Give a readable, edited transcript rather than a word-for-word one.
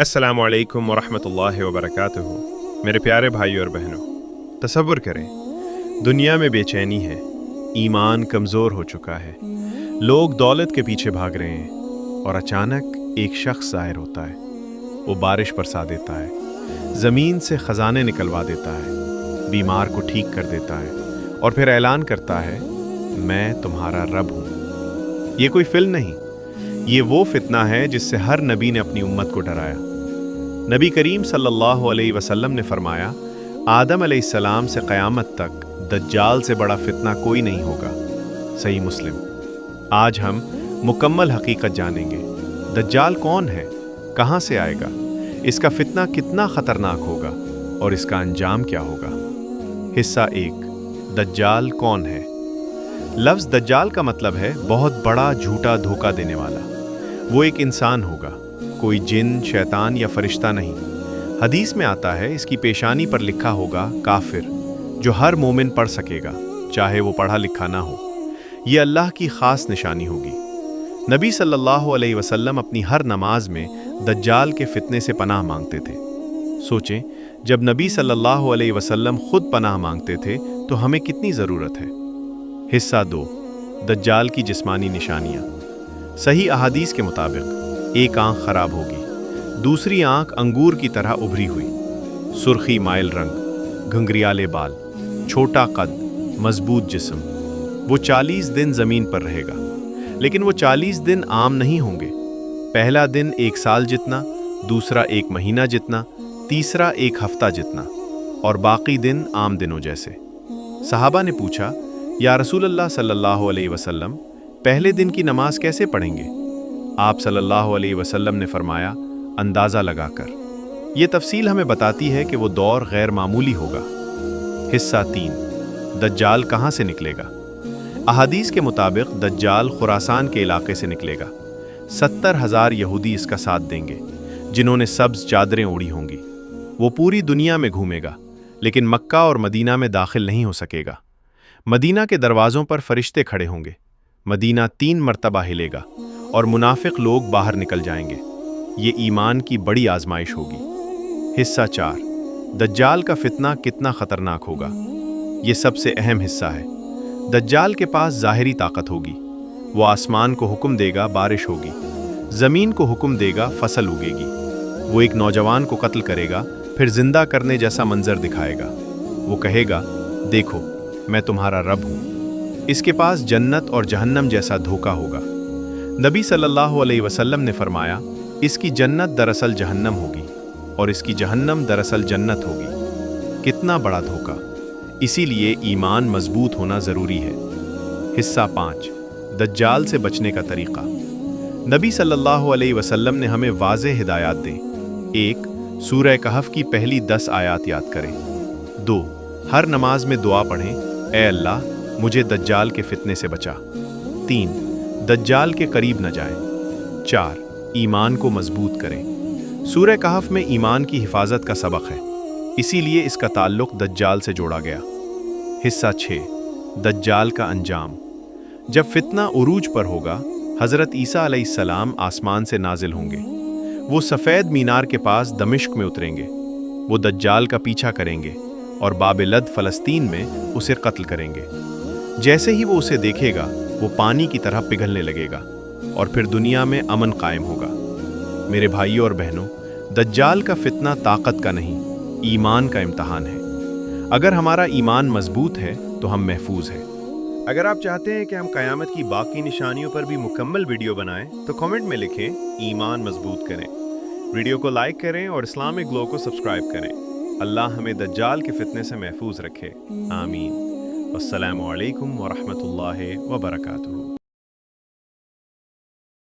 अस्सलामु अलैकुम वरहमतुल्लाहि वबरकातुहू। मेरे प्यारे भाइयों और बहनों, तसव्वुर करें, दुनिया में बेचैनी है, ईमान कमज़ोर हो चुका है, लोग दौलत के पीछे भाग रहे हैं और अचानक एक शख्स ज़ाहिर होता है। वो बारिश बरसा देता है, ज़मीन से ख़जाने निकलवा देता है, बीमार को ठीक कर देता है और फिर ऐलान करता है, मैं तुम्हारा रब हूँ। ये कोई फिल्म नहीं, ये वो फितना है जिससे हर नबी ने अपनी उम्मत को डराया। नबी करीम सल्लल्लाहु अलैहि वसल्लम ने फरमाया, आदम अलैहिस्सलाम से क़यामत तक दज्जाल से बड़ा फितना कोई नहीं होगा। सही मुस्लिम। आज हम मुकम्मल हकीकत जानेंगे। दज्जाल कौन है, कहाँ से आएगा, इसका फितना कितना ख़तरनाक होगा और इसका अंजाम क्या होगा। हिस्सा 1, दज्जाल कौन है। लफ्ज़ दज्जाल का मतलब है बहुत बड़ा झूठा धोखा देने वाला। वो एक इंसान होगा, कोई जिन, शैतान या फरिश्ता नहीं। हदीस में आता है, इसकी पेशानी पर लिखा होगा काफिर, जो हर मोमिन पढ़ सकेगा, चाहे वो पढ़ा लिखा ना हो। ये अल्लाह की ख़ास निशानी होगी। नबी सल्लल्लाहु अलैहि वसल्लम अपनी हर नमाज में दज्जाल के फितने से पनाह मांगते थे। सोचें, जब नबी सल्लल्लाहु अलैहि वसल्लम खुद पनाह मांगते थे तो हमें कितनी ज़रूरत है। हिस्सा 2, दज्जाल की जिस्मानी निशानियाँ। सही अहादीस के मुताबिक एक आंख खराब होगी, दूसरी आंख अंगूर की तरह उभरी हुई, सुर्खी माइल रंग, घुंघरियाले बाल, छोटा कद, मजबूत जिस्म। वो 40 दिन ज़मीन पर रहेगा, लेकिन वो 40 दिन आम नहीं होंगे। पहला दिन 1 साल जितना, दूसरा 1 महीना जितना, तीसरा 1 हफ्ता जितना और बाकी दिन आम दिनों जैसे। सहाबा ने पूछा, या रसूलल्लाह सल्लल्लाहु अलैहि वसल्लम, पहले दिन की नमाज कैसे पढ़ेंगे। आप सल्लल्लाहु अलैहि वसल्लम ने फरमाया, अंदाज़ा लगाकर। ये तफसील हमें बताती है कि वो दौर गैर मामूली होगा। हिस्सा 3, दज्जाल कहाँ से निकलेगा। अहादीस के मुताबिक दज्जाल खुरासान के इलाके से निकलेगा। 70,000 यहूदी इसका साथ देंगे, जिन्होंने सब्ज़ चादरें ओढ़ी होंगी। वो पूरी दुनिया में घूमेगा, लेकिन मक्का और मदीना में दाखिल नहीं हो सकेगा। मदीना के दरवाज़ों पर फरिश्ते खड़े होंगे। मदीना 3 मरतबा हिलेगा और मुनाफिक लोग बाहर निकल जाएंगे। ये ईमान की बड़ी आजमाइश होगी। हिस्सा 4, दज्जाल का फितना कितना ख़तरनाक होगा। ये सबसे अहम हिस्सा है। दज्जाल के पास ज़ाहिरी ताकत होगी। वो आसमान को हुक्म देगा, बारिश होगी, ज़मीन को हुक्म देगा, फसल उगेगी। वो एक नौजवान को कत्ल करेगा, फिर जिंदा करने जैसा मंजर दिखाएगा। वो कहेगा, देखो मैं तुम्हारा रब हूँ। इसके पास जन्नत और जहन्नम जैसा धोखा होगा। नबी सल्लल्लाहु अलैहि वसल्लम ने फरमाया, इसकी जन्नत दरअसल जहन्नम होगी और इसकी जहन्नम दरअसल जन्नत होगी। कितना बड़ा धोखा। इसीलिए ईमान मजबूत होना ज़रूरी है। हिस्सा 5, दज्जाल से बचने का तरीक़ा। नबी सल्लल्लाहु अलैहि वसल्लम ने हमें वाज़ेह हिदायत दें। 1, सूरह कहफ की पहली 10 आयात याद करें। 2, हर नमाज में दुआ पढ़ें, ए अल्लाह मुझे दज्जाल के फितने से बचा। 3, दज्जाल के करीब न जाएं। 4, ईमान को मजबूत करें। सूरह कहफ में ईमान की हिफाजत का सबक है, इसीलिए इसका ताल्लुक दज्जाल से जोड़ा गया। हिस्सा 6, दज्जाल का अंजाम। जब फितना उरूज पर होगा, हज़रत ईसा अलैहिस्सलाम आसमान से नाजिल होंगे। वो सफ़ेद मीनार के पास दमिश्क में उतरेंगे। वो दज्जाल का पीछा करेंगे और बाब-ए-लद फ़लस्तीन में उसे कत्ल करेंगे। जैसे ही वो उसे देखेगा, वो पानी की तरह पिघलने लगेगा और फिर दुनिया में अमन कायम होगा। मेरे भाइयों और बहनों, दज्जाल का फितना ताकत का नहीं, ईमान का इम्तहान है। अगर हमारा ईमान मजबूत है तो हम महफूज हैं। अगर आप चाहते हैं कि हम क़यामत की बाकी निशानियों पर भी मुकम्मल वीडियो बनाएं तो कमेंट में लिखें, ईमान मजबूत करें। वीडियो को लाइक करें और इस्लामिक ग्लो को सब्सक्राइब करें। अल्लाह हमें दज्जाल के फितने से महफूज रखे। आमीन। अस्सलामु अलैकुम वरहमतुल्लाहि वबरकातुहू।